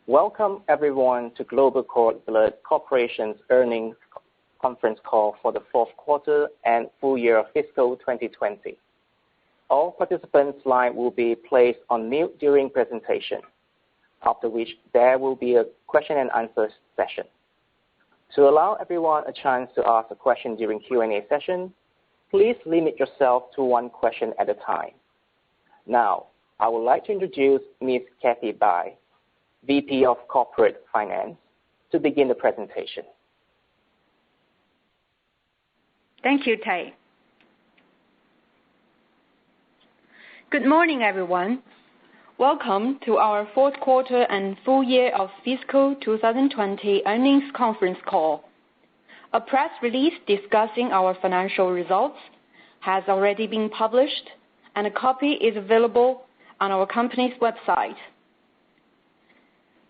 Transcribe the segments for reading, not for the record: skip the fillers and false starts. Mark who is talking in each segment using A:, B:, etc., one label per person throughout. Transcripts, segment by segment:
A: Welcome everyone to Global Cord Blood Corporation's earnings conference call for the fourth quarter and full year of fiscal 2020. All participants' line will be placed on mute during presentation, after which there will be a question and answer session. To allow everyone a chance to ask a question during Q&A session, please limit yourself to one question at a time. Now, I would like to introduce Ms. Kathy Bai, VP of Corporate Finance, to begin the presentation.
B: Thank you, Tai. Good morning, everyone. Welcome to our fourth quarter and full year of fiscal 2020 earnings conference call. A press release discussing our financial results has already been published, and a copy is available on our company's website.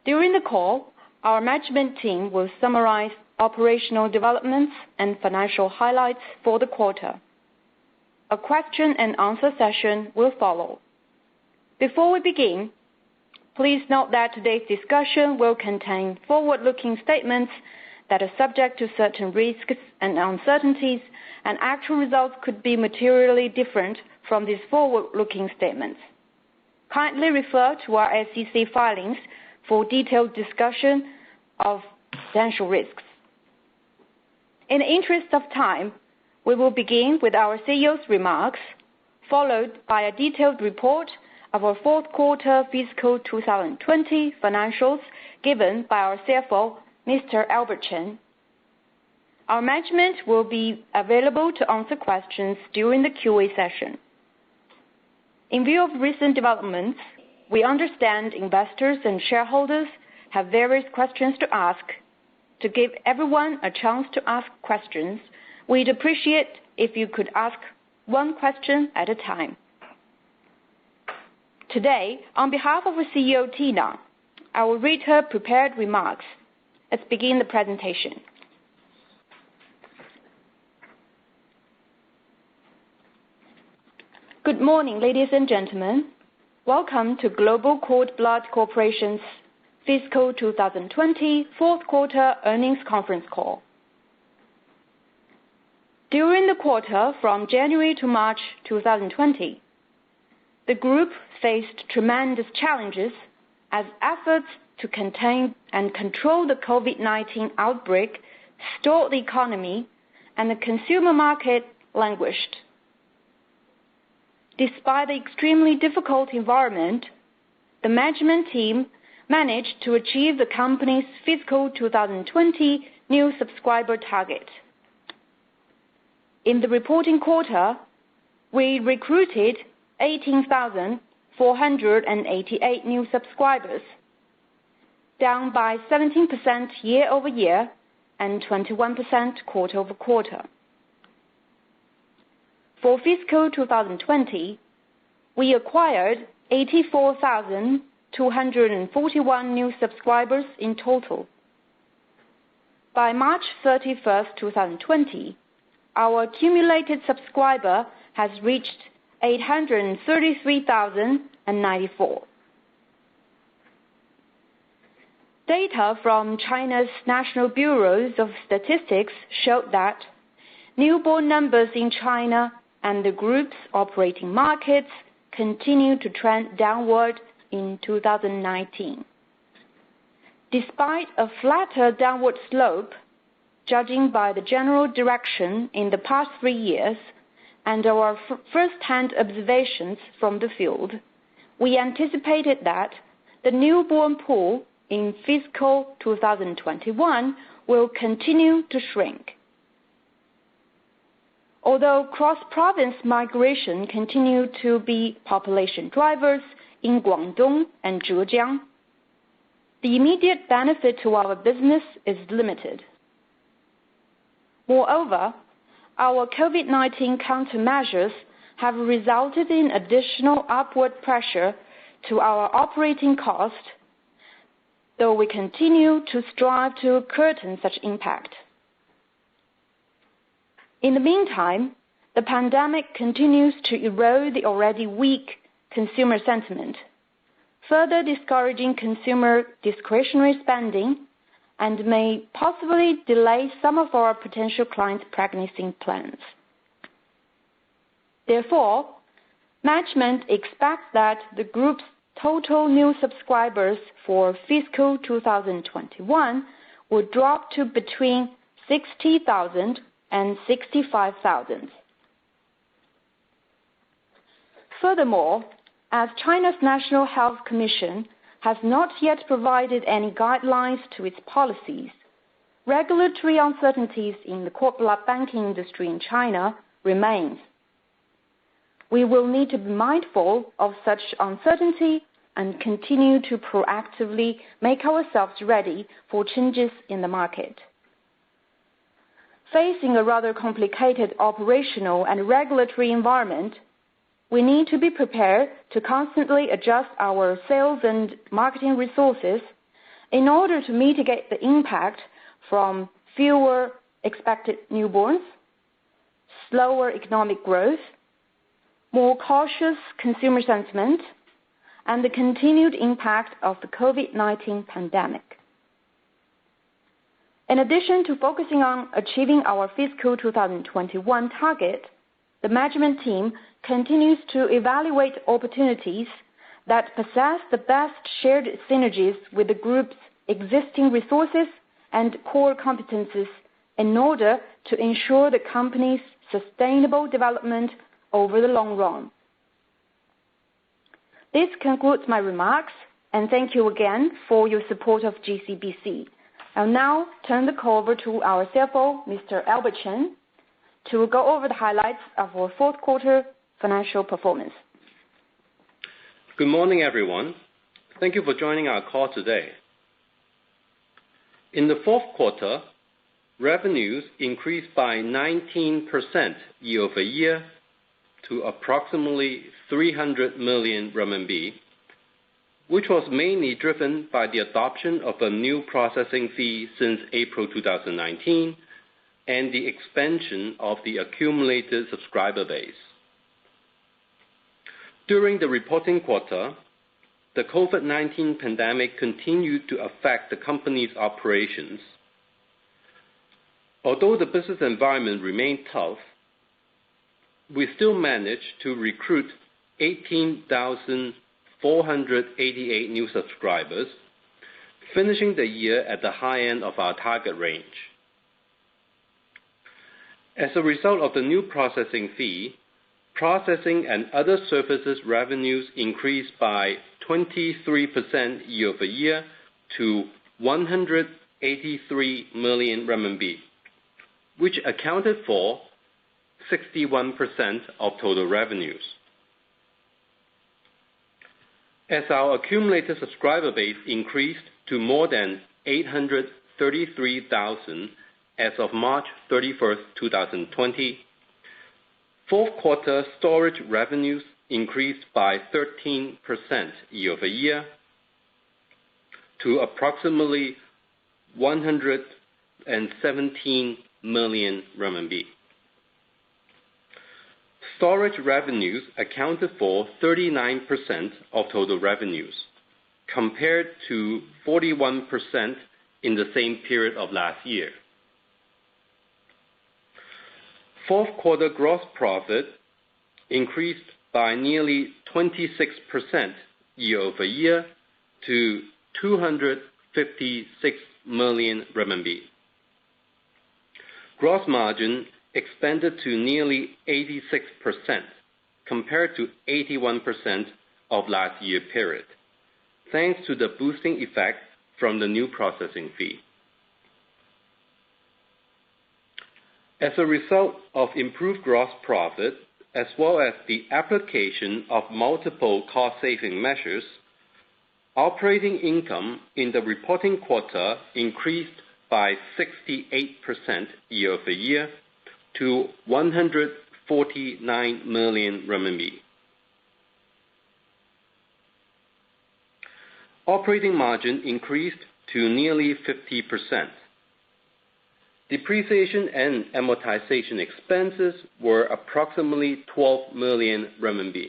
B: During the call, our management team will summarize operational developments and financial highlights for the quarter. A question and answer session will follow. Before we begin, please note that today's discussion will contain forward-looking statements that are subject to certain risks and uncertainties, and actual results could be materially different from these forward-looking statements. Kindly refer to our SEC filings for detailed discussion of potential risks. In the interest of time, we will begin with our CEO's remarks, followed by a detailed report of our fourth quarter fiscal 2020 financials given by our CFO, Mr. Albert Chen. Our management will be available to answer questions during the QA session. In view of recent developments, we understand investors and shareholders have various questions to ask. To give everyone a chance to ask questions, we'd appreciate if you could ask one question at a time. Today, on behalf of our CEO, Tina, I will read her prepared remarks. Let's begin the presentation. Good morning, ladies and gentlemen. Welcome to Global Cord Blood Corporation's fiscal 2020 fourth quarter earnings conference call. During the quarter from January to March 2020, the group faced tremendous challenges as efforts to contain and control the COVID-19 outbreak stalled the economy and the consumer market languished. Despite the extremely difficult environment, the management team managed to achieve the company's fiscal 2020 new subscriber target. In the reporting quarter, we recruited 18,488 new subscribers, down by 17% year-over-year and 21% quarter-over-quarter. For fiscal 2020, we acquired 84,241 new subscribers in total. By March 31st, 2020, our accumulated subscriber has reached 833,094. Data from China's National Bureau of Statistics showed that newborn numbers in China and the group's operating markets continue to trend downward in 2019. Despite a flatter downward slope, judging by the general direction in the past 3 years and our first-hand observations from the field, we anticipated that the newborn pool in fiscal 2021 will continue to shrink. Although cross-province migration continued to be population drivers in Guangdong and Zhejiang, the immediate benefit to our business is limited. Moreover, our COVID-19 countermeasures have resulted in additional upward pressure to our operating cost, though we continue to strive to curtail such impact. In the meantime, the pandemic continues to erode the already weak consumer sentiment, further discouraging consumer discretionary spending and may possibly delay some of our potential clients' pregnancy plans. Therefore, management expects that the group's total new subscribers for fiscal 2021 will drop to between 60,000 and 65,000. Furthermore, as China's National Health Commission has not yet provided any guidelines to its policies, regulatory uncertainties in the corporate banking industry in China remains. We will need to be mindful of such uncertainty and continue to proactively make ourselves ready for changes in the market. Facing a rather complicated operational and regulatory environment, we need to be prepared to constantly adjust our sales and marketing resources in order to mitigate the impact from fewer expected newborns, slower economic growth, more cautious consumer sentiment, and the continued impact of the COVID-19 pandemic. In addition to focusing on achieving our fiscal 2021 target, the management team continues to evaluate opportunities that possess the best shared synergies with the group's existing resources and core competences in order to ensure the company's sustainable development over the long run. This concludes my remarks, and thank you again for your support of GCBC. I'll now turn the call over to our CFO, Mr. Albert Chen, to go over the highlights of our fourth quarter financial performance.
C: Good morning, everyone. Thank you for joining our call today. In the fourth quarter, revenues increased by 19% year-over-year to approximately 300 million RMB, which was mainly driven by the adoption of a new processing fee since April 2019 and the expansion of the accumulated subscriber base. During the reporting quarter, the COVID-19 pandemic continued to affect the company's operations. Although the business environment remained tough, we still managed to recruit 18,488 new subscribers, finishing the year at the high end of our target range. As a result of the new processing fee, processing and other services revenues increased by 23% year-over-year to 183 million RMB, which accounted for 61% of total revenues. As our accumulated subscriber base increased to more than 833,000 as of March 31st, 2020, fourth quarter storage revenues increased by 13% year-over-year to approximately 117 million RMB. Storage revenues accounted for 39% of total revenues, compared to 41% in the same period of last year. Fourth quarter gross profit increased by nearly 26% year-over-year to 256 million RMB. Gross margin expanded to nearly 86% compared to 81% of last year period, thanks to the boosting effect from the new processing fee. As a result of improved gross profit, as well as the application of multiple cost-saving measures, operating income in the reporting quarter increased by 68% year-over-year to 149 million RMB. Operating margin increased to nearly 50%. Depreciation and amortization expenses were approximately 12 million RMB.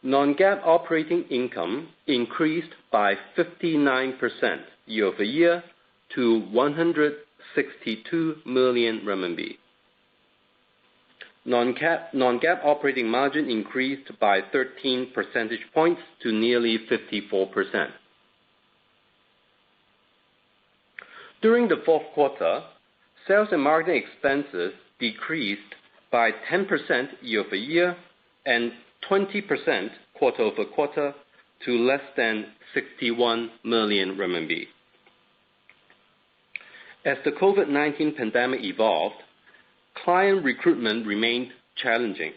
C: Non-GAAP operating income increased by 59% year-over-year to 162 million RMB. Non-GAAP operating margin increased by 13 percentage points to nearly 54%. During the fourth quarter, sales and marketing expenses decreased by 10% year-over-year and 20% quarter-over-quarter to less than 61 million RMB. As the COVID-19 pandemic evolved, client recruitment remained challenging,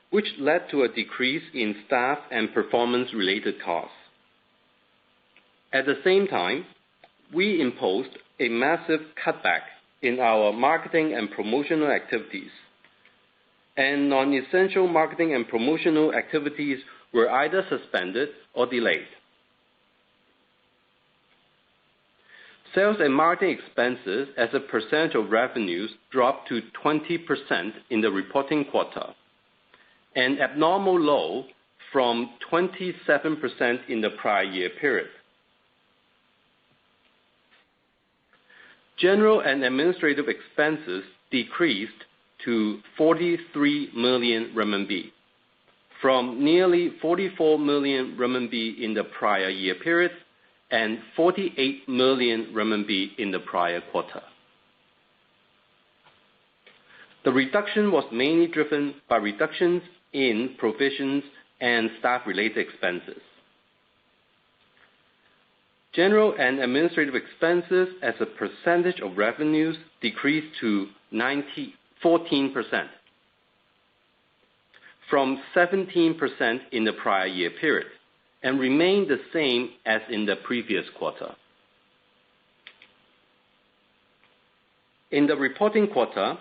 C: which led to a decrease in staff and performance-related costs. At the same time, we imposed a massive cutback in our marketing and promotional activities, and non-essential marketing and promotional activities were either suspended or delayed. Sales and marketing expenses as a percentage of revenues dropped to 20% in the reporting quarter, an abnormal low from 27% in the prior year period. General and administrative expenses decreased to 43 million RMB, from nearly 44 million RMB in the prior year period and 48 million RMB in the prior quarter. The reduction was mainly driven by reductions in provisions and staff-related expenses. General and administrative expenses as a percentage of revenues decreased to 14%, from 17% in the prior year period, and remained the same as in the previous quarter. In the reporting quarter,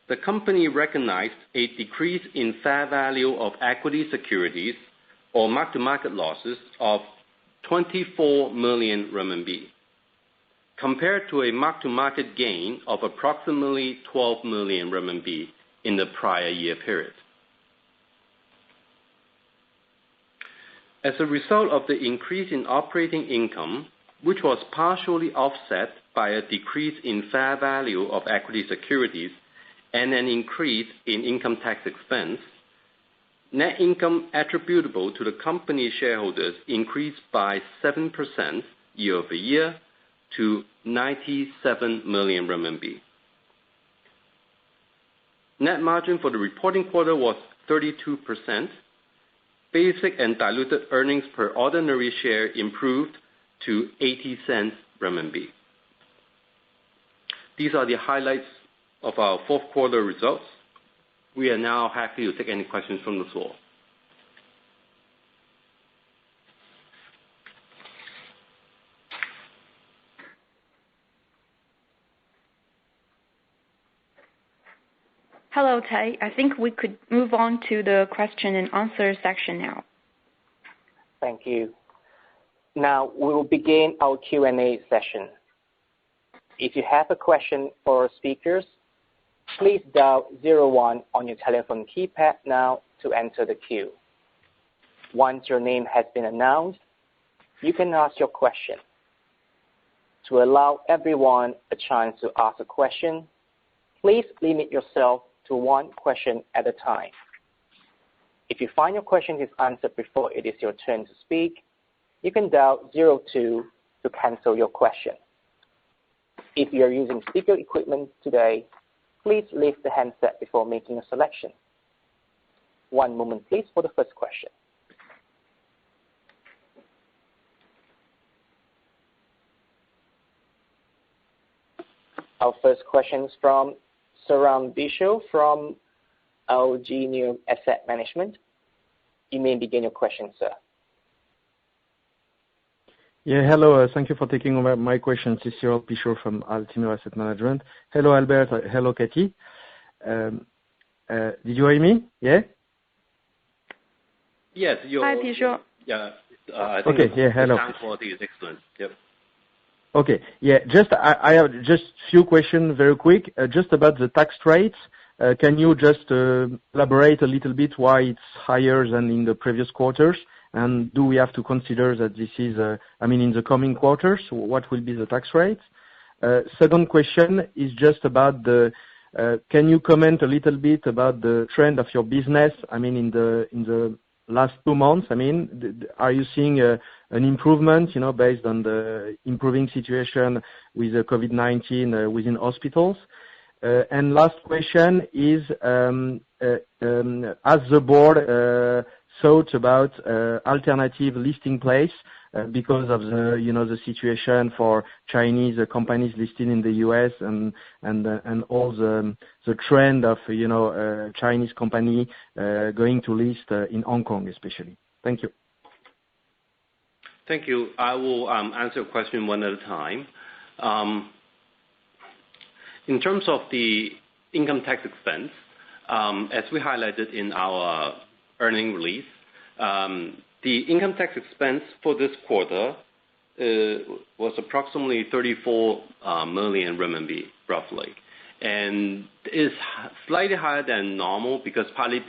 C: the company recognized a decrease in fair value of equity securities or mark-to-market losses of 24 million RMB, compared to a mark-to-market gain of approximately 12 million RMB in the prior year period. As a result of the increase in operating income, which was partially offset by a decrease in fair value of equity securities and an increase in income tax expense, net income attributable to the company shareholders increased by 7% year-over-year to 97 million RMB. Net margin for the reporting quarter was 32%. Basic and diluted earnings per ordinary share improved to 80 renminbi. These are the highlights of our fourth quarter results. We are now happy to take any questions from the floor.
B: Hello, Tai. I think we could move on to the question and answer section now.
A: Thank you. Now we will begin our Q&A session. If you have a question for our speakers, please dial 01 on your telephone keypad now to enter the queue. Once your name has been announced, you can ask your question. To allow everyone a chance to ask a question, please limit yourself to one question at a time. If you find your question is answered before it is your turn to speak, you can dial 02 to cancel your question. If you are using speaker equipment today, please lift the handset before making a selection. One moment please for the first question. Our first question is from Saram Bisho from Algenium Asset Management. You may begin your question, sir.
D: Yeah, hello. Thank you for taking over my question. This is Saram Bisho from Algenium Asset Management. Hello, Albert. Hello, Katie. Did you hear me? Yeah?
C: Yes.
B: Hi, Bisho.
C: Yeah. I think
D: okay. Yeah. Hello.
C: The sound quality is excellent. Yep.
D: Okay. Yeah. I have just few questions very quick. Just about the tax rates. Can you just elaborate a little bit why it's higher than in the previous quarters? And do we have to consider that this is, in the coming quarters, what will be the tax rate? Second question is just about can you comment a little bit about the trend of your business? In the last 2 months, are you seeing an improvement, based on the improving situation with the COVID-19 within hospitals? And last question is, has the board thought about alternative listing place because of the situation for Chinese companies listed in the US and all the trend of Chinese company going to list in Hong Kong especially? Thank you.
C: Thank you. I will answer your question one at a time. In terms of the income tax expense, as we highlighted in our earnings release, the income tax expense for this quarter was approximately 34 million RMB, roughly, and is slightly higher than normal because partly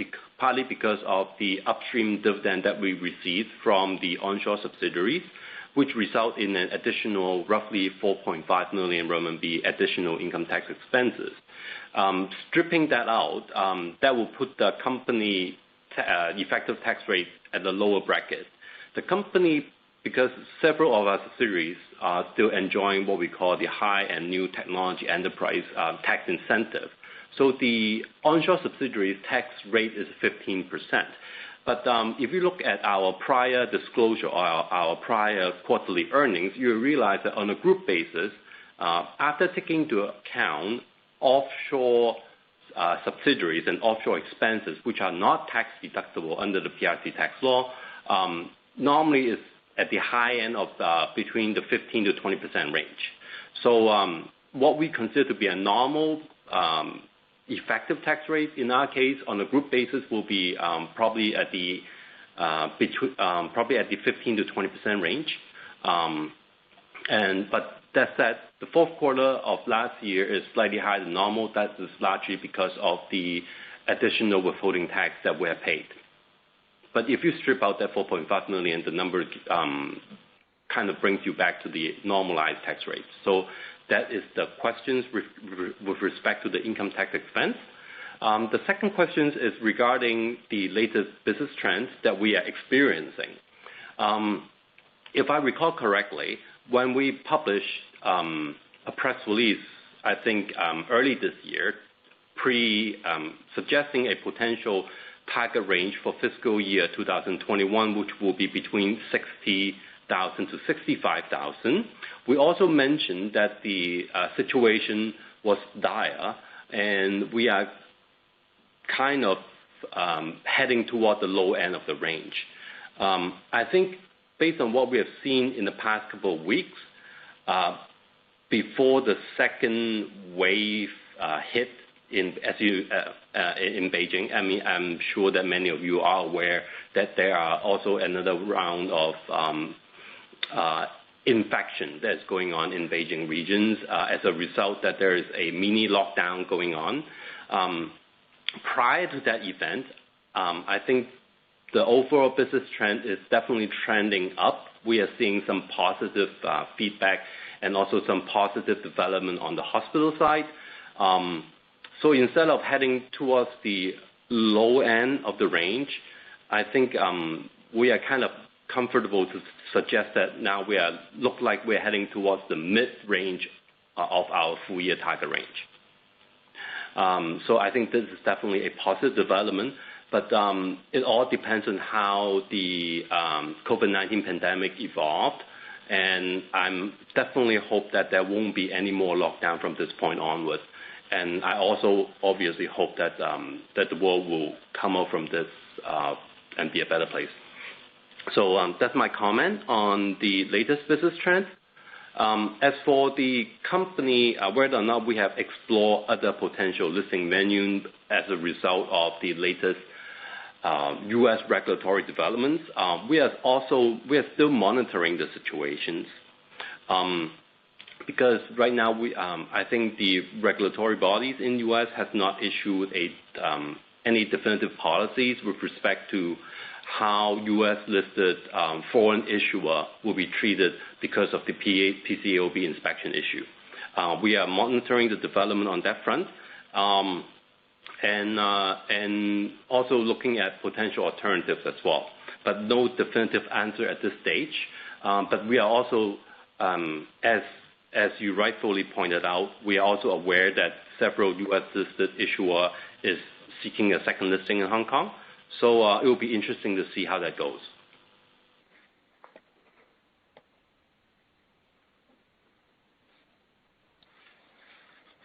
C: because of the upstream dividend that we received from the onshore subsidiaries, which result in an additional roughly 4.5 million RMB additional income tax expenses. Stripping that out, that will put the company effective tax rate at the lower bracket. The company, because several of our subsidiaries are still enjoying what we call the high and new technology enterprise tax incentive. So the onshore subsidiaries tax rate is 15%. But if you look at our prior disclosure or our prior quarterly earnings, you realize that on a group basis, after taking into account offshore subsidiaries and offshore expenses, which are not tax deductible under the PRC tax law, normally is at the high end of between the 15 to 20% range. So what we consider to be a normal effective tax rate in our case on a group basis will be probably at the 15 to 20% range. But that said, the fourth quarter of last year is slightly higher than normal. That is largely because of the additional withholding tax that we have paid. But if you strip out that 4.5 million, the number kind of brings you back to the normalized tax rate. So that is the questions with respect to the income tax expense. The second question is regarding the latest business trends that we are experiencing. If I recall correctly, when we published a press release, I think early this year, suggesting a potential target range for fiscal year 2021, which will be between 60,000 to 65,000. We also mentioned that the situation was dire, and we are kind of heading toward the low end of the range. I think based on what we have seen in the past couple of weeks, before the second wave hit in Beijing, I'm sure that many of you are aware that there are also another round of infection that's going on in Beijing regions as a result that there is a mini lockdown going on. Prior to that event, I think the overall business trend is definitely trending up. We are seeing some positive feedback and also some positive development on the hospital side. So instead of heading towards the low end of the range, I think we are kind of comfortable to suggest that now look like we're heading towards the mid-range of our full-year target range. So I think this is definitely a positive development, but it all depends on how the COVID-19 pandemic evolved, and I'm definitely hope that there won't be any more lockdown from this point onward. And I also obviously hope that that the world will come out from this and be a better place. So that's my comment on the latest business trend. As for the company, whether or not we have explored other potential listing venues as a result of the latest U.S. regulatory developments, we are still monitoring the situations. because right now I think the regulatory bodies in U.S. has not issued any definitive policies with respect to how U.S.-listed foreign issuer will be treated because of the PCAOB inspection issue. We are monitoring the development on that front, and also looking at potential alternatives as well. But no definitive answer at this stage. But we are also, as you rightfully pointed out, we are also aware that several U.S.-listed issuer is seeking a second listing in Hong Kong. So it will be interesting to see how that goes.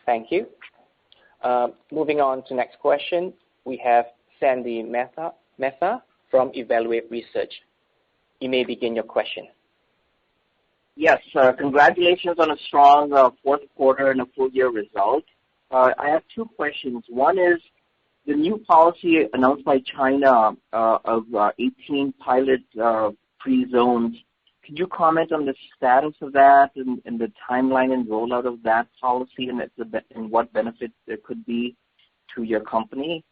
A: Thank you. Moving on to next question, we have Sandy Mehta from Evaluate Research. You may begin your question.
E: Yes, congratulations on a strong fourth quarter and a full year result. I have two questions. One is the new policy announced by China of 18 pilot free zones. Could you comment on the status of that and the timeline and rollout of that policy and what benefits there could be to your company?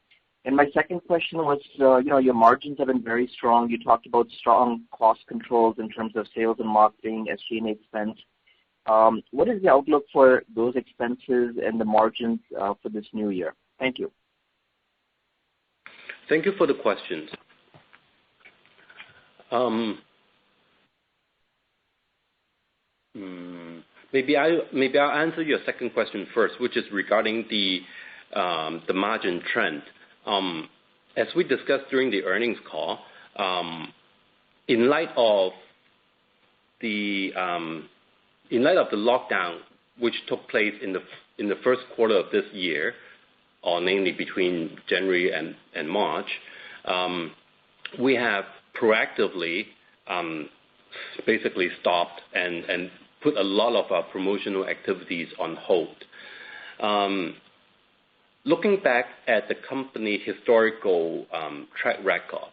E: And my second question was, your margins have been very strong. You talked about strong cost controls in terms of sales and marketing, SG&A expense. What is the outlook for those expenses and the margins for this new year? Thank you.
C: Thank you for the questions. Maybe I'll answer your second question first, which is regarding the margin trend. As we discussed during the earnings call, in light of the lockdown which took place in the first quarter of this year, or namely between January and March, we have proactively basically stopped and put a lot of our promotional activities on hold. Looking back at the company historical track record,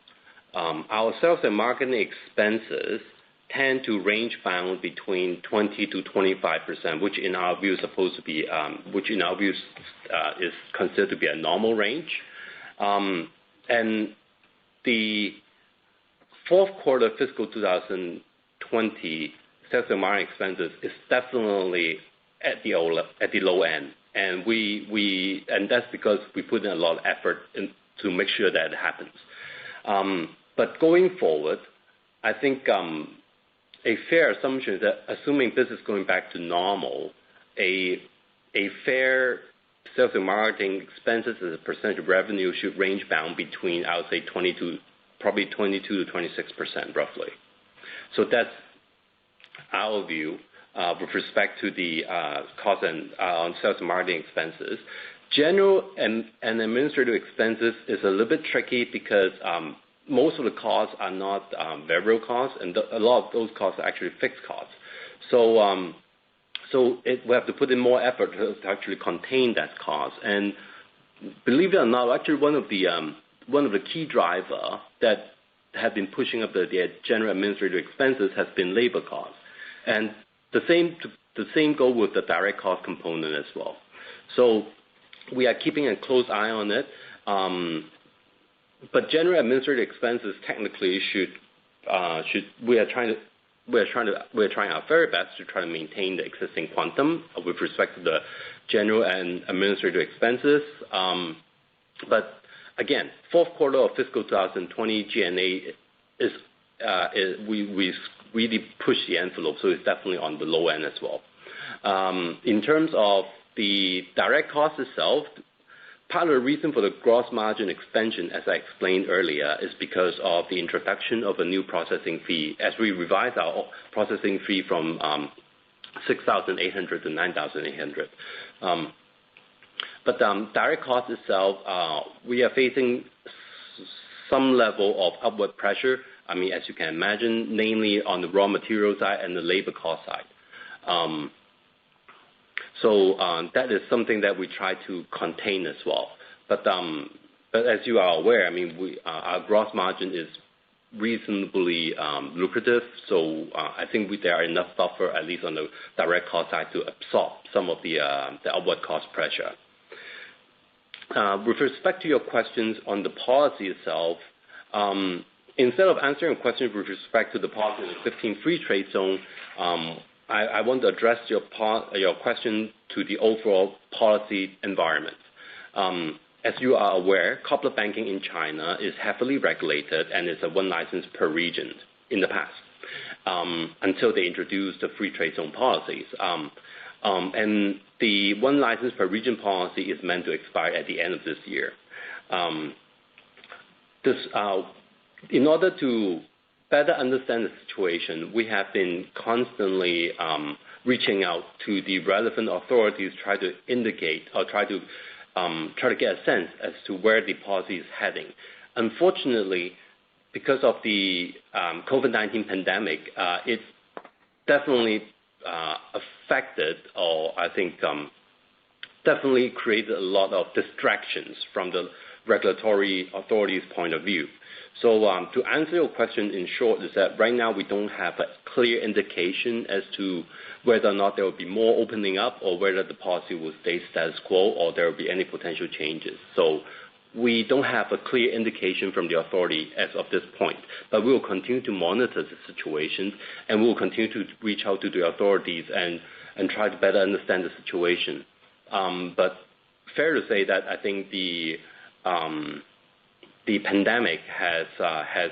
C: our sales and marketing expenses tend to range bound between 20 to 25%, which in our view is considered to be a normal range. And the fourth quarter fiscal 2020 sales and marketing expenses is definitely at the low end, and and that's because we put in a lot of effort to make sure that it happens. But going forward, I think a fair assumption is that assuming business going back to normal, a fair sales and marketing expenses as a percentage of revenue should range bound between, I would say, 22 to 26% roughly. So that's our view with respect to the cost on sales and marketing expenses. General and administrative expenses is a little bit tricky because most of the costs are not variable costs, and a lot of those costs are actually fixed costs. So we have to put in more effort to actually contain that cost. And believe it or not, actually one of the key driver that have been pushing up the general administrative expenses has been labor costs, and the same go with the direct cost component as well. So we are keeping a close eye on it. But general administrative expenses technically we are trying our very best to try to maintain the existing quantum with respect to the general and administrative expenses. But again, fourth quarter of fiscal 2020 G&A we really push the envelope, so it's definitely on the low end as well. In terms of the direct cost itself, part of the reason for the gross margin expansion, as I explained earlier, is because of the introduction of a new processing fee as we revise our processing fee from 6,800 to 9,800. But direct cost itself, we are facing some level of upward pressure. I mean, as you can imagine, namely on the raw material side and the labor cost side. So that is something that we try to contain as well. But as you are aware, I mean, our gross margin is reasonably lucrative. So I think there are enough buffer, at least on the direct cost side, to absorb some of the upward cost pressure. With respect to your questions on the policy itself, instead of answering a question with respect to the policy of the 15th Free Trade Zone, I want to address your question to the overall policy environment. As you are aware, corporate banking in China is heavily regulated and is a one license per region in the past, until they introduced the free trade zone policies. And the one license per region policy is meant to expire at the end of this year. In order to better understand the situation, we have been constantly reaching out to the relevant authorities, try to indicate or try to get a sense as to where the policy is heading. Unfortunately, because of the COVID-19 pandemic, it's definitely affected, or I think definitely created a lot of distractions from the regulatory authorities' point of view. So to answer your question in short is that right now we don't have a clear indication as to whether or not there will be more opening up or whether the policy will stay status quo or there will be any potential changes. So we don't have a clear indication from the authority as of this point, but we will continue to monitor the situation and we will continue to reach out to the authorities and try to better understand the situation. But fair to say that I think the pandemic has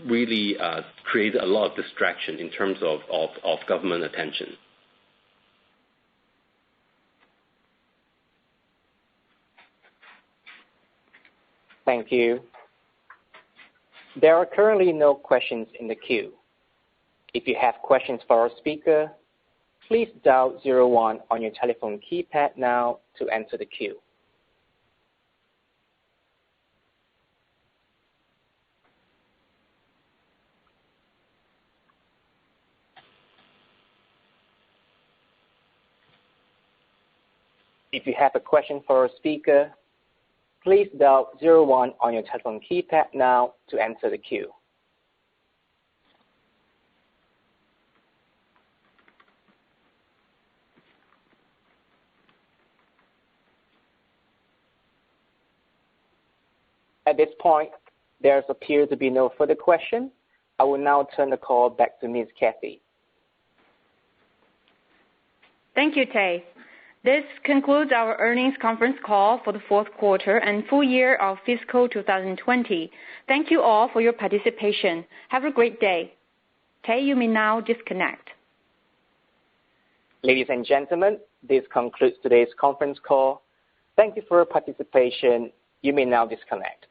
C: really created a lot of distraction in terms of government attention.
A: Thank you. There are currently no questions in the queue. If you have questions for our speaker, please dial 01 on your telephone keypad now to enter the queue. If you have a question for our speaker, please dial 01 on your telephone keypad now to enter the queue. At this point, there appears to be no further question. I will now turn the call back to Ms. Kathy.
B: Thank you, Tay. This concludes our earnings conference call for the fourth quarter and full year of fiscal 2020. Thank you all for your participation. Have a great day. Tay, you may now disconnect.
A: Ladies and gentlemen, this concludes today's conference call. Thank you for your participation. You may now disconnect.